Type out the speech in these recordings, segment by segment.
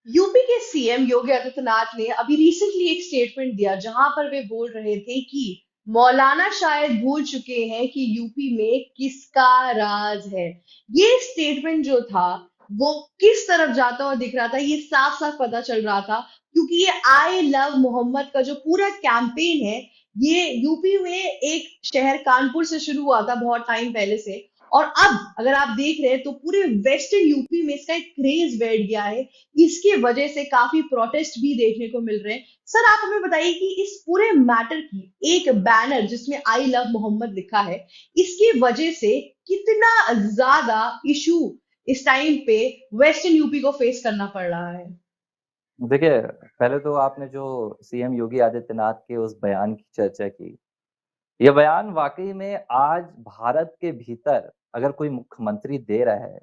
UP के CM Yogi Adityanath ने अभी रिसेंटली एक स्टेटमेंट दिया जहां पर वे बोल रहे थे कि मौलाना शायद भूल चुके हैं कि यूपी में किसका राज है। ये स्टेटमेंट जो था वो किस तरफ जाता हुआ दिख रहा था, ये साफ साफ पता चल रहा था, क्योंकि ये आई लव मोहम्मद का जो पूरा कैंपेन है, ये यूपी में एक शहर कानपुर से शुरू हुआ था बहुत टाइम पहले से। और अब अगर आप देख रहे हैं तो पूरे वेस्टर्न यूपी में इसका एक क्रेज बैठ गया है। इसकी वजह से काफी प्रोटेस्ट भी देखने को मिल रहे हैं। सर आप हमें बताइए कि इस पूरे मैटर की एक बैनर जिसमें आई लव मोहम्मद लिखा है, इसकी वजह से कितना ज्यादा इशू इस टाइम पे वेस्टर्न यूपी को फेस करना पड़ रहा है। देखिए, पहले तो आपने जो सीएम योगी आदित्यनाथ के उस बयान की चर्चा की, ये बयान वाकई में आज भारत के भीतर अगर कोई मुख्यमंत्री दे रहा है,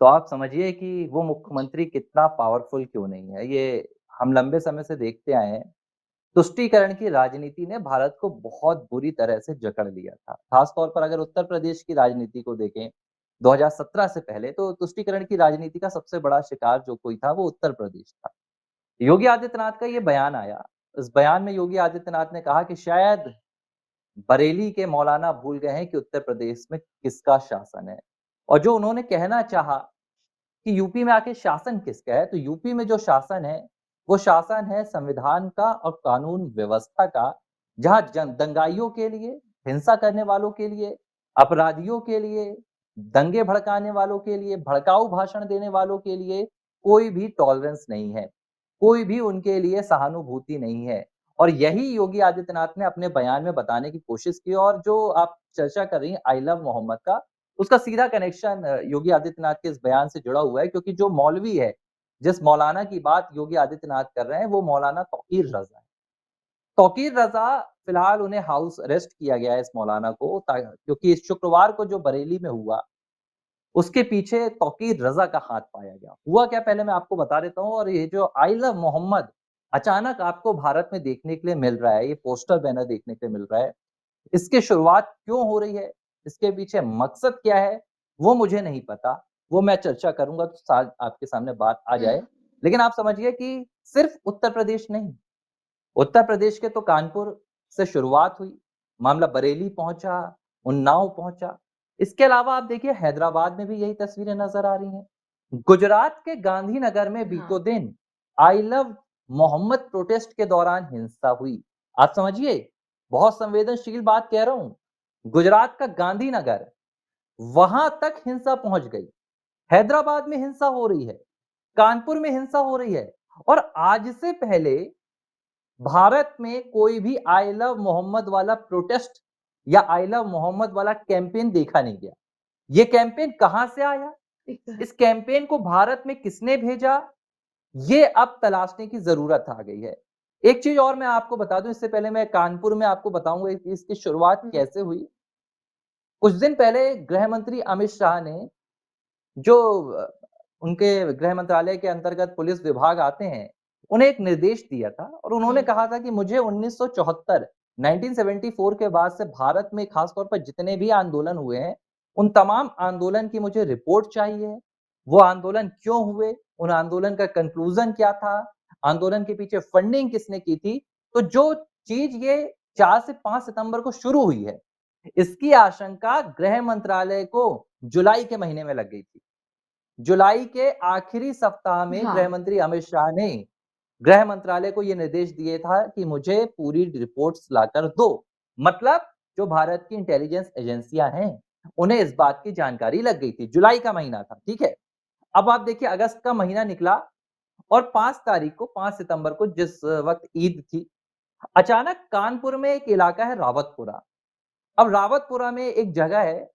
तो आप समझिए कि वो मुख्यमंत्री कितना पावरफुल क्यों नहीं है। ये हम लंबे समय से देखते आए हैं। तुष्टीकरण की राजनीति ने भारत को बहुत बुरी तरह से जकड़ लिया था। खास तौर पर अगर उत्तर प्रदेश की राजनीति को देखें, 2017 से पहले तो तुष्टीकरण की राजनीति का सबसे बड़ा शिकार जो कोई था, वो उत्तर प्रदेश था। योगी आदित्यनाथ का ये बयान आया। इस बयान में योगी आदित्यनाथ ने कहा कि शायद बरेली के मौलाना भूल गए हैं कि उत्तर प्रदेश में किसका शासन है। और जो उन्होंने कहना चाहा कि यूपी में आके शासन किसका है, तो यूपी में जो शासन है, वो शासन है संविधान का और कानून व्यवस्था का, जहां दंगाइयों के लिए, हिंसा करने वालों के लिए, अपराधियों के लिए, दंगे भड़काने वालों के लिए, भड़काऊ भाषण देने वालों के लिए कोई भी टॉलरेंस नहीं है, कोई भी उनके लिए सहानुभूति नहीं है। और यही योगी आदित्यनाथ ने अपने बयान में बताने की कोशिश की। और जो आप चर्चा कर रही हैं आई लव मोहम्मद का, उसका सीधा कनेक्शन योगी आदित्यनाथ के इस बयान से जुड़ा हुआ है, क्योंकि जो मौलवी है, जिस मौलाना की बात योगी आदित्यनाथ कर रहे हैं, वो मौलाना तौकीर रजा है। तौकीर रजा, फिलहाल उन्हें हाउस अरेस्ट किया गया है इस मौलाना को, क्योंकि इस शुक्रवार को जो बरेली में हुआ, उसके पीछे तौकीर रजा का हाथ पाया गया। हुआ क्या, पहले मैं आपको बता देता हूँ। और ये जो आई लव मोहम्मद अचानक आपको भारत में देखने के लिए मिल रहा है, ये पोस्टर बैनर देखने के लिए मिल रहा है, इसकी शुरुआत क्यों हो रही है, इसके पीछे मकसद क्या है, वो मुझे नहीं पता। वो मैं चर्चा करूंगा तो आपके सामने बात आ जाए। लेकिन आप समझिए कि सिर्फ उत्तर प्रदेश नहीं, उत्तर प्रदेश के तो कानपुर से शुरुआत हुई, मामला बरेली पहुंचा, उन्नाव पहुंचा। इसके अलावा आप देखिए हैदराबाद में भी यही तस्वीरें नजर आ रही हैं। गुजरात के गांधीनगर में बीतो हाँ। दिन आई लव मोहम्मद प्रोटेस्ट के दौरान हिंसा हुई। आप समझिए, बहुत संवेदनशील बात कह रहा हूं। गुजरात का गांधीनगर, वहां तक हिंसा पहुंच गई। हैदराबाद में हिंसा हो रही है, कानपुर में हिंसा हो रही है। और आज से पहले भारत में कोई भी आई लव मोहम्मद वाला प्रोटेस्ट या आई लव मोहम्मद वाला कैंपेन देखा नहीं गया। ये कैंपेन कहां से आया, इस कैंपेन को भारत में किसने भेजा, ये अब तलाशने की जरूरत आ गई है। एक चीज और मैं आपको बता दूं, इससे पहले मैं कानपुर में आपको बताऊंगा कि इसकी शुरुआत कैसे हुई। कुछ दिन पहले गृह मंत्री अमित शाह ने, जो उनके गृह मंत्रालय के अंतर्गत पुलिस विभाग आते हैं, उन्हें एक निर्देश दिया था। और उन्होंने हम्म। कहा था कि मुझे 1974 1974 के बाद से भारत में खासतौर पर जितने भी आंदोलन हुए हैं, उन तमाम आंदोलन की मुझे रिपोर्ट चाहिए। वो आंदोलन क्यों हुए, उन आंदोलन का कंक्लूजन क्या था, आंदोलन के पीछे फंडिंग किसने की थी। तो जो चीज ये 4 से 5 सितंबर को शुरू हुई है, इसकी आशंका गृह मंत्रालय को जुलाई के महीने में लग गई थी। जुलाई के आखिरी सप्ताह में गृह हाँ। मंत्री अमित शाह ने गृह मंत्रालय को यह निर्देश दिए था कि मुझे पूरी रिपोर्ट्स लाकर दो। मतलब जो भारत की इंटेलिजेंस एजेंसियां हैं, उन्हें इस बात की जानकारी लग गई थी। जुलाई का महीना था, ठीक है। अब आप देखिए, अगस्त का महीना निकला और 5 तारीख को, 5 सितंबर को, जिस वक्त ईद थी, अचानक कानपुर में एक इलाका है रावतपुरा। अब रावतपुरा में एक जगह है,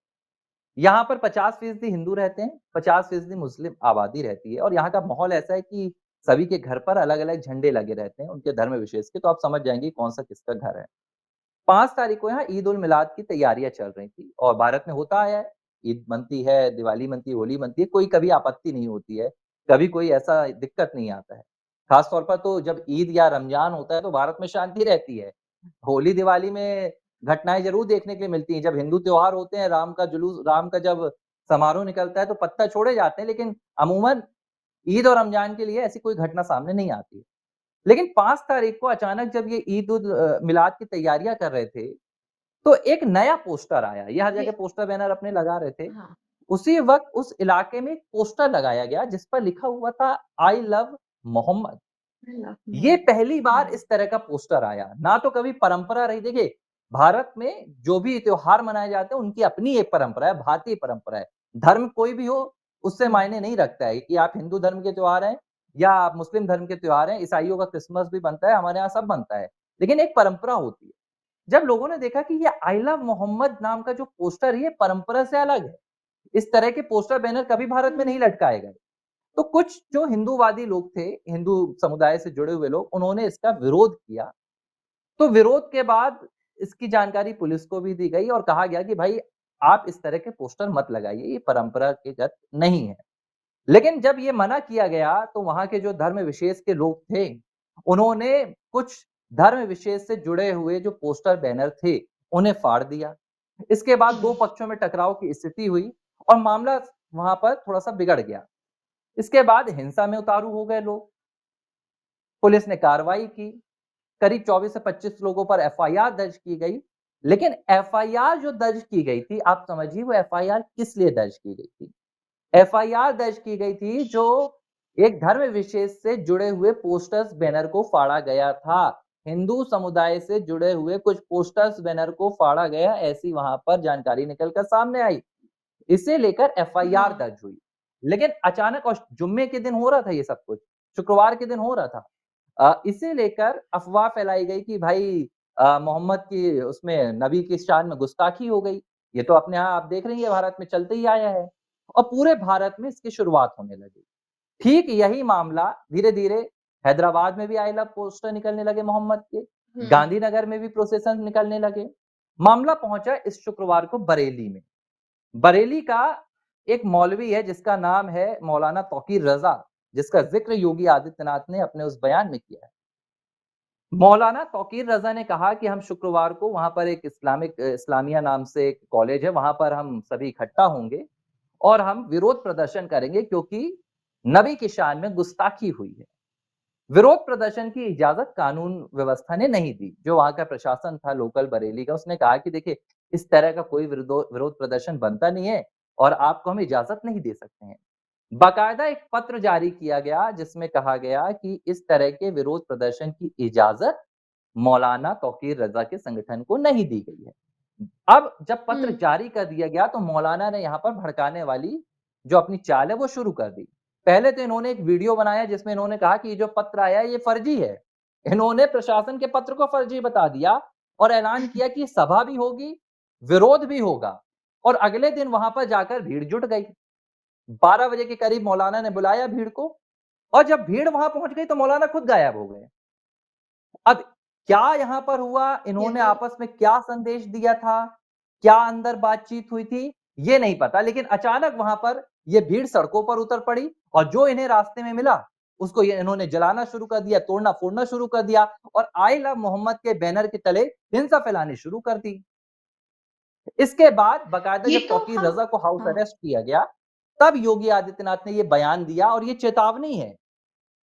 यहाँ पर 50% हिंदू रहते हैं, 50% मुस्लिम आबादी रहती है। और यहाँ का माहौल ऐसा है कि सभी के घर पर अलग-अलग झंडे लगे रहते हैं, उनके धर्म विशेष के। तो आप समझ जाएंगे कौन सा किसका घर है। 5 तारीख को यहाँ ईद उल मिलाद की तैयारियां चल रही थी। और भारत में होता आया है, ईद मनती है, दिवाली मनती है, होली मनती है, कोई कभी आपत्ति नहीं होती है, कभी कोई ऐसा दिक्कत नहीं आता है। खास तौर पर तो जब ईद या रमजान होता है तो भारत में शांति रहती है। होली दिवाली में घटनाएं जरूर देखने के लिए मिलती हैं। जब हिंदू त्योहार होते हैं, राम का जुलूस, राम का जब समारोह निकलता है, तो पत्थर छोड़े जाते हैं। लेकिन अमूमन ईद और रमजान के लिए ऐसी कोई घटना सामने नहीं आती। लेकिन 5 तारीख को अचानक जब ये मिलाद की तैयारियां कर रहे थे, तो एक नया पोस्टर आया। ये हर जगह ये पोस्टर बैनर अपने लगा रहे थे। हाँ, उसी वक्त उस इलाके में एक पोस्टर लगाया गया जिस पर लिखा हुआ था आई लव मोहम्मद। अल्लाह ये पहली बार हुँ, इस तरह का पोस्टर आया। ना तो कभी परंपरा रही। देखिए, भारत में जो भी त्योहार मनाए जाते हैं, उनकी अपनी एक परंपरा है, भारतीय परंपरा है। धर्म कोई भी हो, उससे हुँ, मायने नहीं रखता है कि आप हिंदू धर्म के त्योहार हैं या आप मुस्लिम धर्म के त्योहार हैं। ईसाइयों का क्रिसमस भी बनता है, हमारे यहाँ सब बनता है। लेकिन एक परंपरा होती है। जब लोगों ने देखा कि ये आई लव मोहम्मद नाम का जो पोस्टर है, ये परंपरा से अलग है। इस तरह के पोस्टर बैनर कभी भारत में हुँ, नहीं लटकाए गए। तो कुछ जो हिंदूवादी लोग थे, हिंदू समुदाय से जुड़े हुए लोग, उन्होंने इसका विरोध किया। तो विरोध के बाद इसकी जानकारी पुलिस को भी दी गई और कहा गया कि भाई आप इस तरह के पोस्टर मत लगाइए, ये परंपरागत नहीं है। लेकिन जब ये मना किया गया तो वहाँ के जो धर्म विशेष के लोग थे, उन्होंने कुछ धर्म विशेष से जुड़े हुए जो पोस्टर बैनर थे, उन्हें फाड़ दिया। इसके बाद 2 हुँ, पक्षों में टकराव की स्थिति हुई और मामला वहाँ पर थोड़ा-सा बिगड़ गया। इसके बाद हिंसा में उतारू हो गए लोग। पुलिस ने कार्रवाई की। करीब 24 से 25 लोगों पर एफआईआर दर्ज की गई। लेकिन एफआईआर जो दर्ज की गई थी, आप समझिए वो एफआईआर किस लिए दर्ज की गई थी? एफआईआर दर्ज की गई थी जो एक धर्म विशेष से जुड़े हुए पोस्टर्स बैनर को फाड़ा गया था। हिंदू समुदाय से जुड़े हुए कुछ पोस्टर्स बैनर को फाड़ा गया, ऐसी वहां पर जानकारी निकलकर सामने आई। इसे लेकर एफआईआर हाँ, दर्ज हुई। लेकिन अचानक और जुम्मे के दिन हो रहा था ये सब कुछ, शुक्रवार के दिन हो रहा था। इसे लेकर अफ़वाह फैलाई गई कि भाई मोहम्मद की उसमें नबी की शान में गुस्ताखी हो गई। ये तो अपने यहाँ आप देख रही हैं भारत में चलते ही आया है और पूरे भारत में इसकी शुरुआत होने लगी। ठीक यही मामला धीरे-धीरे हैदराबाद में भी आई लव पोस्टर निकलने लगे मोहम्मद के, हुँ, गांधीनगर में भी प्रोसेशन निकलने लगे। मामला पहुंचा इस शुक्रवार को बरेली में। बरेली का एक मौलवी है जिसका नाम है मौलाना तौकीर रज़ा, जिसका ज़िक्र योगी आदित्यनाथ ने अपने उस बयान में किया है। मौलाना तौकीर रज़ा ने कहा कि हम शुक्रवार को वहाँ पर एक इस्लामिया नाम से एक कॉलेज है, वहाँ पर हम सभी इकट्ठा होंगे और हम विरोध प्रदर्शन करेंगे क्योंकि नबी की शान में गुस्ताखी हुई है। विरोध प्रदर्शन की इजाज़त कानून व्यवस्था ने नहीं दी। जो वहाँ का प्रशासन था लोकल बरेली का, उसने कहा कि देखिए, इस तरह का कोई विरोध प्रदर्शन बनता नहीं है और आपको हम इजाज़त नहीं दे सकते हैं। बाकायदा एक पत्र जारी किया गया जिसमें कहा गया कि इस तरह के विरोध प्रदर्शन की इजाज़त मौलाना तौकीर रज़ा के संगठन को नहीं दी गई है। अब जब पत्र हुँ, जारी कर दिया गया तो मौलाना ने यहाँ पर भड़काने वाली जो अपनी चाल है वो शुरू कर दी। पहले तो इन्होंने एक वीडियो बनाया जिसमें इन्होंने कहा कि ये जो पत्र आया है ये फर्जी है। इन्होंने प्रशासन के पत्र को फर्जी बता दिया और ऐलान किया कि सभा भी होगी, विरोध भी होगा और अगले दिन वहां पर जाकर भीड़ जुट गई। 12 बजे के करीब मौलाना ने बुलाया भीड़ को और जब भीड़ वहां पहुंच गई तो मौलाना खुद गायब हो गए। अब क्या यहाँ पर हुआ, ये इन्होंने तो आपस में क्या संदेश दिया था, क्या अंदर बातचीत हुई थी, ये नहीं पता। लेकिन अचानक वहाँ पर ये भीड़ सड़कों पर उतर पड़ी और जो इन्हें रास्ते में मिला, उसको ये इन्होंने जलाना शुरू कर दिया, तोड़ना-फोड़ना शुरू कर दिया और आई लव मोहम्मद के बैनर के तले हिंसा फैलानी शुरू कर दी। इसके बाद बाकायदा ये जब तो तौकीर हम रज़ा को हाउस हाँ, अरेस्ट किया गया, तब योगी आदित्यनाथ ने ये बयान दिया और ये चेतावनी है।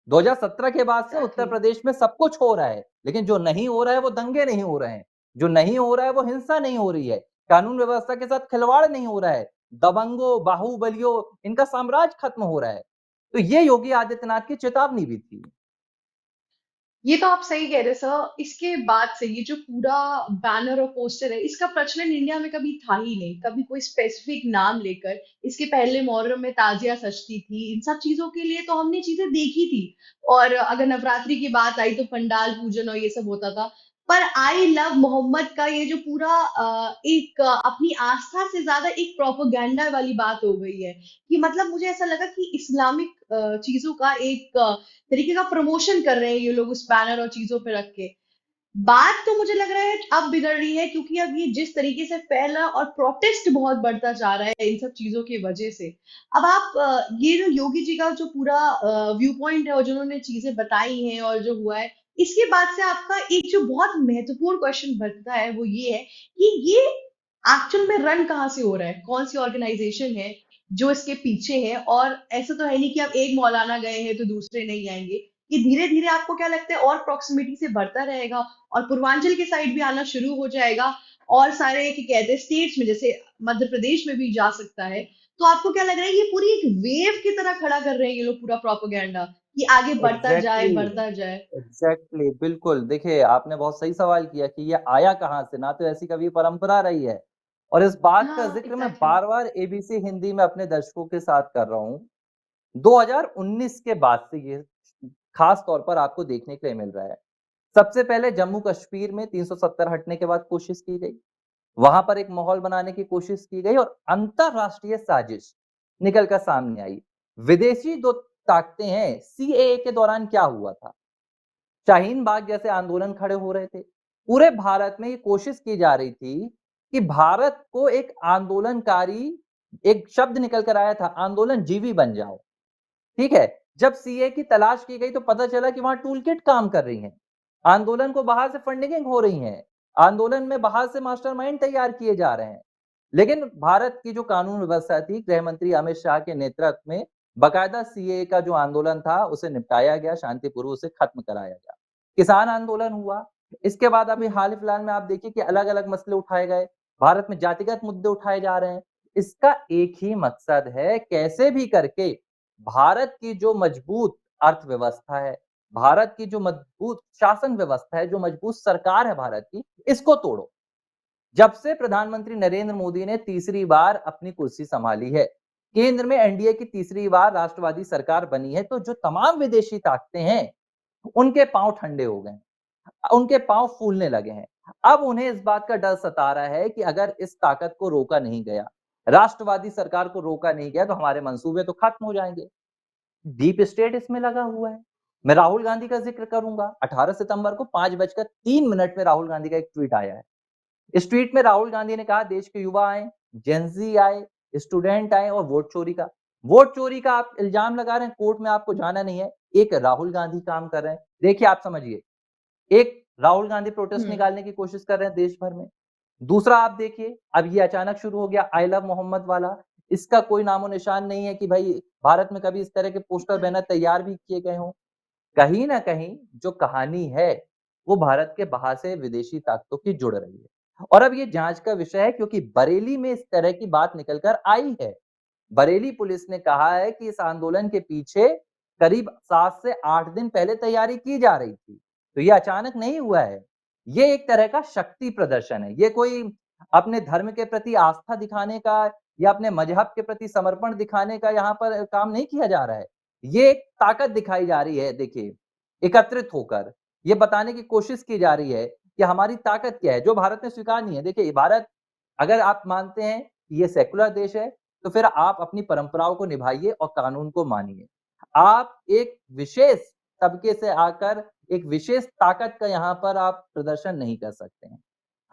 2017 के बाद से उत्तर एग्ज़ैक्टली। प्रदेश में सब कुछ हो रहा है, लेकिन जो नहीं हो रहा है वो दंगे नहीं हो रहे हैं, जो नहीं हो रहा है वो हिंसा नहीं हो रही है, कानून व्यवस्था के साथ खिलवाड़ नहीं हो रहा है, दबंगों, बाहुबलियों इनका साम्राज्य खत्म हो रहा है। तो ये योगी आदित्यनाथ की चेतावनी भी थी। ये तो आप सही कह रहे हैं सर। इसके बाद से ये जो पूरा बैनर और पोस्टर है, इसका प्रचलन इंडिया में कभी था ही नहीं। कभी कोई स्पेसिफिक नाम लेकर, इसके पहले मुहर्रम में ताजिया सजती थी, इन सब चीज़ों के लिए तो हमने चीज़ें देखी थी। और अगर नवरात्रि की बात आई तो पंडाल पूजन और ये सब होता था। पर आई लव मोहम्मद का ये जो पूरा एक अपनी आस्था से ज़्यादा एक प्रोपेगेंडा वाली बात हो गई है, कि मतलब मुझे ऐसा लगा कि इस्लामिक चीज़ों का एक तरीके का प्रमोशन कर रहे हैं ये लोग उस बैनर और चीजों पे रख के। बात तो मुझे लग रहा है अब बिगड़ रही है, क्योंकि अब ये जिस तरीके से फैला और प्रोटेस्ट बहुत बढ़ता जा रहा है इन सब चीजों की वजह से। अब आप ये जो योगी जी का जो पूरा व्यू पॉइंट है और जो उन्होंने चीजें बताई हैं और जो हुआ है, इसके बाद से आपका एक जो बहुत महत्वपूर्ण क्वेश्चन बनता है वो ये है कि ये एक्चुअल में रन कहाँ से हो रहा है, कौन सी ऑर्गेनाइजेशन है, जो इसके पीछे है। और ऐसा तो है नहीं कि अब एक मौलाना गए हैं तो दूसरे नहीं आएंगे। ये धीरे धीरे आपको क्या लगता है और प्रॉक्सिमिटी से बढ़ता रहेगा और पूर्वांचल के साइड भी आना शुरू हो जाएगा और सारे क्या कहते हैं स्टेट्स में, जैसे मध्य प्रदेश में भी जा सकता है। तो आपको क्या लग रहा है ये पूरी एक वेव की तरह खड़ा कर रहे हैं ये लोग पूरा प्रोपेगेंडा कि आगे एग्जैक्टली बढ़ता जाए। एग्जैक्टली बिल्कुल। देखिए, आपने बहुत सही सवाल किया कि ये आया कहाँ से, ना तो ऐसी कभी परंपरा रही है। और इस बात का हाँ, जिक्र मैं एग्जैक्टली। बार बार एबीसी हिंदी में अपने दर्शकों के साथ कर रहा हूँ। 2019 के बाद से ये खास तौर पर आपको देखने के लिए मिल रहा है। सबसे पहले जम्मू कश्मीर में 370 हटने के बाद कोशिश की गई, वहां पर एक माहौल बनाने की कोशिश की गई और अंतरराष्ट्रीय साजिश निकल कर सामने आई। विदेशी दो ताकतें हैं। सीएए के दौरान क्या हुआ था, शाहीन बाग जैसे आंदोलन खड़े हो रहे थे। पूरे भारत में ये कोशिश की जा रही थी कि भारत को एक आंदोलनकारी, एक शब्द निकल कर आया था, आंदोलन जीवी बन जाओ। ठीक है। जब सीए की तलाश की गई तो पता चला कि वहां टूल किट काम कर रही है, आंदोलन को बाहर से फंडिंग हो रही है, आंदोलन में बाहर से मास्टरमाइंड तैयार किए जा रहे हैं। लेकिन भारत की जो कानून व्यवस्था थी, गृह मंत्री अमित शाह के नेतृत्व में बाकायदा सीए का जो आंदोलन था उसे निपटाया गया, शांतिपूर्वक उसे खत्म कराया गया। किसान आंदोलन हुआ। इसके बाद अभी हम्म। हाल फिलहाल में आप देखिए कि अलग अलग मसले उठाए गए, भारत में जातिगत मुद्दे उठाए जा रहे हैं। इसका एक ही मकसद है, कैसे भी करके भारत की जो मजबूत अर्थव्यवस्था है, भारत की जो मजबूत शासन व्यवस्था है, जो मजबूत सरकार है भारत की, इसको तोड़ो। जब से प्रधानमंत्री नरेंद्र मोदी ने तीसरी बार अपनी कुर्सी संभाली है, केंद्र में एनडीए की तीसरी बार राष्ट्रवादी सरकार बनी है, तो जो तमाम विदेशी ताकतें हैं उनके पांव ठंडे हो गए, उनके पांव फूलने लगे हैं। अब उन्हें इस बात का डर सता रहा है कि अगर इस ताकत को रोका नहीं गया, राष्ट्रवादी सरकार को रोका नहीं गया, तो हमारे मंसूबे तो खत्म हो जाएंगे। डीप स्टेट इसमें लगा हुआ है। मैं राहुल गांधी का जिक्र करूंगा। 18 सितंबर को 5:03 में राहुल गांधी का एक ट्वीट आया है। इस ट्वीट में राहुल गांधी ने कहा, देश के युवा आए, जेंजी आए, स्टूडेंट आए और वोट चोरी का आप इल्जाम लगा रहे हैं, कोर्ट में आपको जाना नहीं है। एक राहुल गांधी काम कर रहे हैं। देखिए, आप समझिए, एक राहुल गांधी प्रोटेस्ट हम्म। निकालने की कोशिश कर रहे हैं देश भर में। दूसरा आप देखिए, अब ये अचानक शुरू हो गया आई लव मोहम्मद वाला। इसका कोई नामो निशान नहीं है कि भाई भारत में कभी इस तरह के पोस्टर बैनर तैयार भी किए गए हों। कहीं ना कहीं जो कहानी है वो भारत के बाहर से विदेशी ताकतों की जुड़ रही है। और अब ये जांच का विषय है, क्योंकि बरेली में इस तरह की बात निकल कर आई है। बरेली पुलिस ने कहा है कि इस आंदोलन के पीछे करीब 7 से 8 दिन पहले तैयारी की जा रही थी, तो ये अचानक नहीं हुआ है। ये एक तरह का शक्ति प्रदर्शन है। ये कोई अपने धर्म के प्रति आस्था दिखाने का या अपने मजहब के प्रति समर्पण दिखाने का यहाँ पर काम नहीं किया जा रहा है। ये एक ताकत दिखाई जा रही है। देखिए, एकत्रित होकर ये बताने की कोशिश की जा रही है कि हमारी ताकत क्या है, जो भारत ने स्वीकार नहीं है। देखिए, भारत, अगर आप मानते हैं कि ये सेकुलर देश है, तो फिर आप अपनी परंपराओं को निभाइए और कानून को मानिए। आप एक विशेष तबके से आकर एक विशेष ताकत का यहाँ पर आप प्रदर्शन नहीं कर सकते हैं।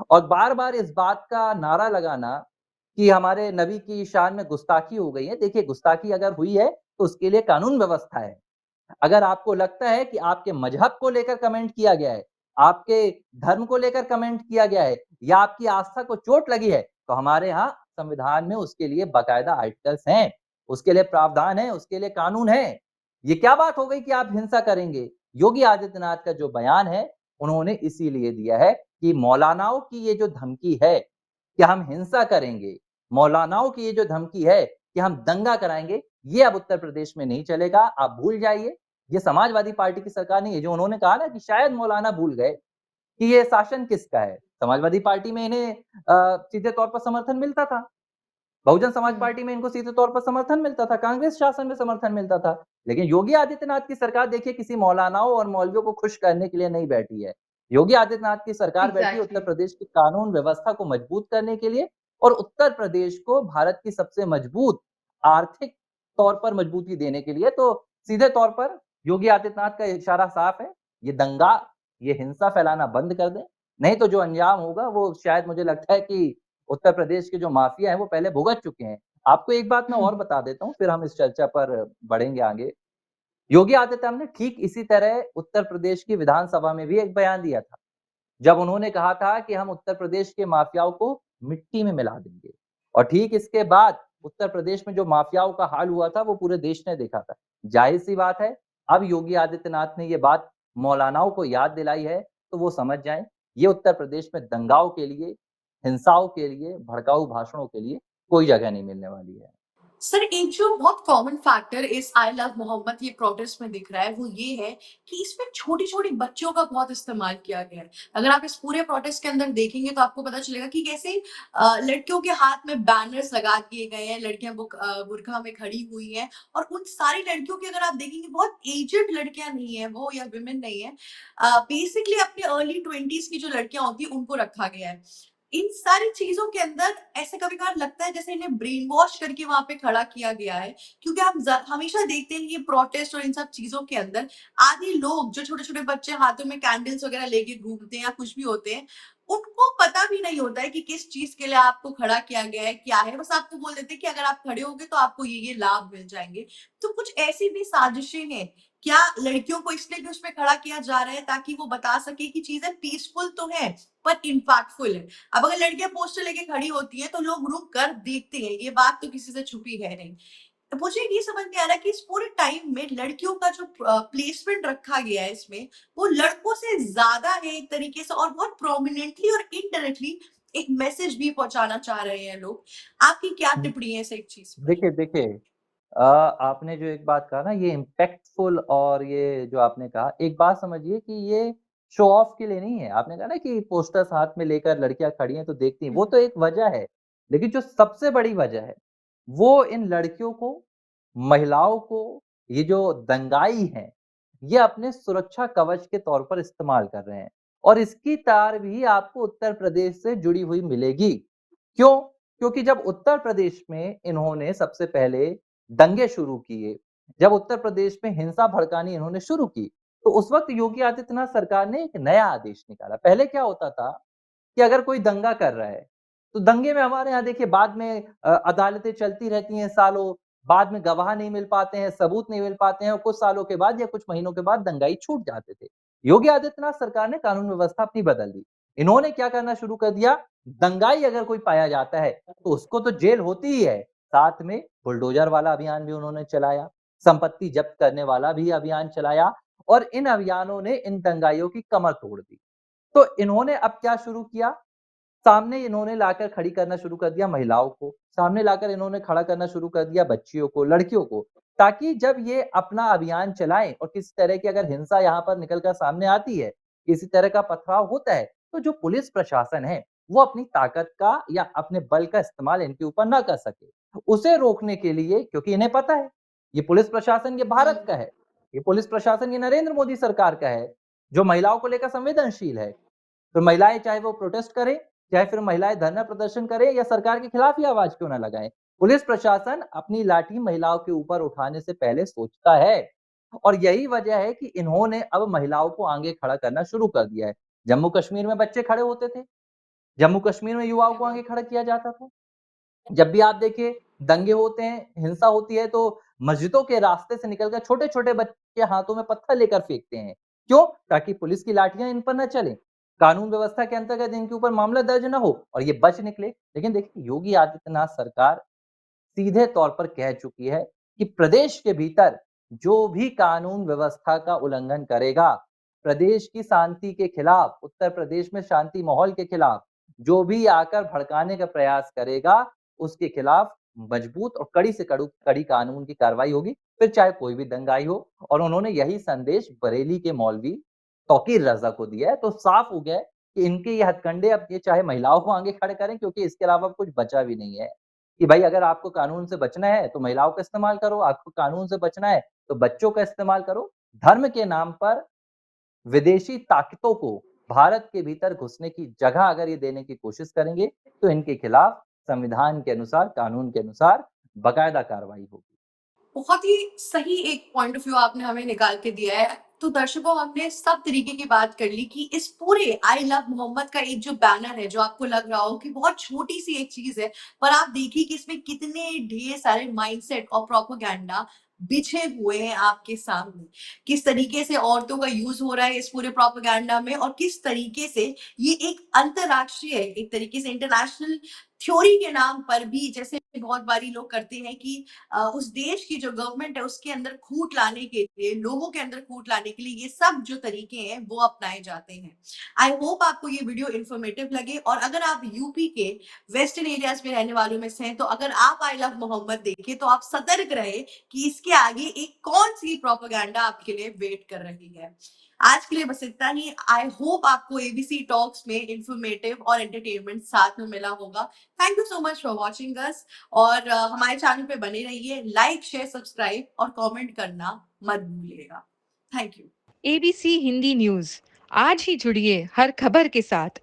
और बार-बार इस बात का नारा लगाना कि हमारे नबी की शान में गुस्ताखी हो गई है। देखिए, गुस्ताखी अगर हुई है तो उसके लिए कानून व्यवस्था है। अगर आपको लगता है कि आपके मजहब को लेकर कमेंट किया गया है, आपके धर्म को लेकर कमेंट किया गया है या आपकी आस्था को चोट लगी है, तो हमारे यहाँ संविधान में उसके लिए बाकायदा आर्टिकल्स हैं, उसके लिए प्रावधान है, उसके लिए कानून है। ये क्या बात हो गई कि आप हिंसा करेंगे? योगी आदित्यनाथ का जो बयान है, उन्होंने इसीलिए दिया है कि मौलानाओं की ये जो धमकी है कि हम हिंसा करेंगे, मौलानाओं की ये जो धमकी है कि हम दंगा कराएंगे, ये अब उत्तर प्रदेश में नहीं चलेगा। आप भूल जाइए, ये समाजवादी पार्टी की सरकार नहीं है। जो उन्होंने कहा ना कि शायद मौलाना भूल गए कि ये शासन किसका है। समाजवादी पार्टी में इन्हें सीधे तौर पर समर्थन मिलता था। बहुजन समाज हम्म। पार्टी में इनको सीधे तौर पर समर्थन मिलता था, कांग्रेस शासन में समर्थन मिलता था। लेकिन योगी आदित्यनाथ की सरकार देखिए किसी मौलानाओं और मौलवियों को खुश करने के लिए नहीं बैठी है। योगी आदित्यनाथ की सरकार बैठी है उत्तर एग्जैक्टली। प्रदेश की कानून व्यवस्था को मजबूत करने के लिए और उत्तर प्रदेश को भारत की सबसे मजबूत आर्थिक तौर पर मजबूती देने के लिए। तो सीधे तौर पर योगी आदित्यनाथ का इशारा साफ है, ये दंगा, ये हिंसा फैलाना बंद कर दें, नहीं तो जो अंजाम होगा वो शायद मुझे लगता है कि उत्तर प्रदेश के जो माफिया हैं वो पहले भुगत चुके हैं। आपको एक बात मैं और बता देता हूँ, फिर हम इस चर्चा पर बढ़ेंगे आगे। योगी आदित्यनाथ ने ठीक इसी तरह उत्तर प्रदेश की विधानसभा में भी एक बयान दिया था, जब उन्होंने कहा था कि हम उत्तर प्रदेश के माफियाओं को मिट्टी में मिला देंगे। और ठीक इसके बाद उत्तर प्रदेश में जो माफियाओं का हाल हुआ था वो पूरे देश ने देखा था। ज़ाहिर-सी बात है, अब योगी आदित्यनाथ ने ये बात मौलानाओं को याद दिलाई है, तो वो समझ जाएँ, ये उत्तर प्रदेश में दंगाओं के लिए, हिंसाओं के लिए, भड़काऊ भाषणों के लिए कोई जगह नहीं मिलने वाली है। सर, एक जो बहुत कॉमन फैक्टर इस आई लव मोहम्मद ये प्रोटेस्ट में दिख रहा है, वो ये है कि इसमें छोटी-छोटी बच्चों का बहुत इस्तेमाल किया गया है। अगर आप इस पूरे प्रोटेस्ट के अंदर देखेंगे तो आपको पता चलेगा कि कैसे लड़कियों के हाथ में बैनर्स लगा दिए गए हैं, लड़कियाँ बुर्का में खड़ी हुई हैं और उन सारी लड़कियों की अगर आप देखेंगे बहुत एज्ड लड़कियाँ नहीं हैं वो या वुमेन नहीं है। बेसिकली अपने अर्ली 20s की जो लड़कियाँ होती हैं उनको रखा गया है। इन सारी चीज़ों के अंदर ऐसे कभी-कभार लगता है जैसे इन्हें ब्रेन वॉश करके वहाँ पे खड़ा किया गया है, क्योंकि आप हमेशा देखते हैं ये प्रोटेस्ट और इन सब चीज़ों के अंदर आधे लोग जो छोटे-छोटे बच्चे हाथों में कैंडल्स वगैरह लेके घूमते हैं या कुछ भी होते हैं, उनको पता भी नहीं होता है कि किस चीज़ के लिए आपको खड़ा किया गया है, क्या है? बस आपको बोल देते हैं कि अगर आप खड़े होगे तो आपको ये लाभ मिल जाएँगे। तो कुछ ऐसी भी साजिशें हैं, क्या लड़कियों को इसलिए भी उसमें खड़ा किया जा रहा है ताकि वो बता सके कि चीज़ें पीसफुल तो हैं, पर इम्पैक्टफुल है? अब अगर लड़कियां पोस्टर लेके खड़ी होती हैं तो लोग रुक कर देखते हैं, ये बात तो किसी से छुपी है नहीं। तो मुझे ये समझ में आ रहा है कि इस पूरे टाइम में लड़कियों का जो प्लेसमेंट रखा गया है इसमें, वो लड़कों से ज्यादा है एक तरीके से और बहुत प्रोमिनेंटली और इनडायरेक्टली एक मैसेज भी पहुंचाना चाह रहे हैं लोग। आपकी क्या हुँ। टिप्पणी है इस एक चीज पर? देखिए, आपने जो एक बात कहा ना ये इम्पैक्टफुल और ये जो आपने कहा, एक बात समझिए कि ये शो ऑफ के लिए नहीं है। आपने कहा ना कि पोस्टर्स हाथ में लेकर लड़कियाँ खड़ी हैं तो देखती हैं, वो हम्म, तो एक वजह है। लेकिन जो सबसे बड़ी वजह है, वो इन लड़कियों को, महिलाओं को, ये जो दंगाई हैं, ये अपने सुरक्षा कवच के तौर पर इस्तेमाल कर रहे हैं। और इसकी तार भी आपको उत्तर प्रदेश से जुड़ी हुई मिलेगी। क्यों? क्योंकि जब उत्तर प्रदेश में इन्होंने सबसे पहले दंगे शुरू किए, जब उत्तर प्रदेश में हिंसा भड़कानी इन्होंने शुरू की, तो उस वक़्त योगी आदित्यनाथ सरकार ने एक नया आदेश निकाला। पहले क्या होता था कि अगर कोई दंगा कर रहा है, तो दंगे में हमारे यहाँ देखिए बाद में अदालतें चलती रहती हैं सालों, बाद में गवाह नहीं मिल पाते हैं, सबूत नहीं मिल पाते हैं और कुछ सालों के बाद या कुछ महीनों के बाद दंगाई छूट जाते थे। योगी आदित्यनाथ सरकार ने कानून व्यवस्था अपनी बदल दी। इन्होंने क्या करना शुरू कर दिया, दंगाई अगर कोई पाया जाता है, तो उसको तो जेल होती ही है, साथ में बुलडोज़र वाला अभियान भी उन्होंने चलाया, संपत्ति जब्त करने वाला भी अभियान चलाया और इन अभियानों ने इन दंगाइयों की कमर तोड़ दी। तो इन्होंने अब क्या शुरू किया, सामने इन्होंने लाकर खड़ी करना शुरू कर दिया महिलाओं को, सामने लाकर इन्होंने खड़ा करना शुरू कर दिया बच्चियों को, लड़कियों को, ताकि जब ये अपना अभियान चलाएँ और किसी तरह की अगर हिंसा यहाँ पर निकल कर सामने आती है, किसी तरह का पथराव होता है, तो जो पुलिस प्रशासन है, वो अपनी ताकत का या अपने बल का इस्तेमाल इनके ऊपर ना कर सके। उसे रोकने के लिए क्योंकि इन्हें पता है, ये पुलिस प्रशासन ये भारत का हम्म, है, ये पुलिस प्रशासन ये नरेंद्र मोदी सरकार का है, जो महिलाओं को लेकर संवेदनशील है। तो महिलाएँ चाहे वो प्रोटेस्ट करें, चाहे फिर महिलाएँ धरना प्रदर्शन करें या सरकार के खिलाफ ही आवाज़ क्यों ना लगाएँ। पुलिस प्रशासन अपनी लाठी महिलाओं के ऊपर उठाने से पहले सोचता है और यही वजह है कि इन्होंने अब महिलाओं को आगे खड़ा करना शुरू कर दिया है। जम्मू-कश्मीर में बच्चे खड़े होते थे, जम्मू-कश्मीर में युवाओं को आगे खड़ा किया जाता था। जब भी आप देखिए दंगे होते हैं, हिंसा होती है तो मस्जिदों के रास्ते से निकलकर छोटे-छोटे बच्चे हाथों में पत्थर लेकर फेंकते हैं। क्यों? ताकि पुलिस की लाठियाँ इन पर ना चलें। कानून व्यवस्था के अंतर्गत इनके ऊपर मामला दर्ज ना हो और ये बच निकले। लेकिन देखिए योगी आदित्यनाथ सरकार सीधे तौर पर कह चुकी है कि प्रदेश के भीतर जो भी कानून व्यवस्था का उल्लंघन करेगा, प्रदेश की शांति के खिलाफ, उत्तर प्रदेश में शांति माहौल के खिलाफ जो भी आकर भड़काने का प्रयास करेगा, उसके खिलाफ मजबूत और कड़ी से कड़ी कानून की कार्रवाई होगी, फिर चाहे कोई भी दंगाई हो और उन्होंने यही संदेश बरेली के मौलवी तौकीर रज़ा को दिया है, तो साफ हो गया है कि इनके ये हथकंडे अब ये चाहे महिलाओं को आगे खड़े करें क्योंकि इसके अलावा कुछ बचा भी नहीं है। कि भाई अगर आपको कानून से बचना है तो महिलाओं का इस्तेमाल करो, आपको कानून से बचना है तो बच्चों का इस्तेमाल करो। धर्म के नाम पर विदेशी ताकतों को भारत के भीतर घुसने की जगह अगर ये देने की कोशिश करेंगे, तो इनके खिलाफ संविधान के अनुसार, कानून के अनुसार बाकायदा कार्रवाई होगी। बहुत ही सही एक पॉइंट ऑफ व्यू आपने हमें निकाल के दिया है। तो दर्शकों, हमने सब तरीके की बात कर ली कि इस पूरे आई लव मोहम्मद का एक जो बैनर है, जो आपको लग रहा हो कि बहुत छोटी सी एक चीज है, पर आप देखिए कि इसमें कितने ढेर सारे माइंडसेट और प्रोपेगेंडा बिछे हुए हैं आपके सामने। किस तरीके से औरतों का यूज हो रहा है इस पूरे प्रोपेगेंडा में और किस तरीके से ये एक अंतरराष्ट्रीय, एक तरीके से इंटरनेशनल थ्योरी के नाम पर भी जैसे बहुत बारी लोग करते हैं कि उस देश की जो गवर्नमेंट है उसके अंदर खूट लाने के लिए, लोगों के अंदर खूट लाने के लिए ये सब जो तरीके हैं वो अपनाए जाते हैं। आई होप आपको ये वीडियो इन्फॉर्मेटिव लगे, और अगर आप यूपी के वेस्टर्न एरियाज में रहने वालों में से हैं तो अगर आप आई लव मोहम्मद देखें तो आप सतर्क रहे कि इसके आगे एक कौन सी प्रोपेगेंडा आपके लिए वेट कर रही है। आज के लिए बस इतना ही। आई होप आपको एबीसी टॉक्स में इंफॉर्मेटिव और एंटरटेनमेंट साथ में मिला होगा। Thank you so much for watching us, और हमारे चैनल पे बने रहिए। लाइक, शेयर, सब्सक्राइब और कमेंट करना मत भूलिएगा। Thank you. ABC Hindi news, आज ही जुड़िए हर खबर के साथ।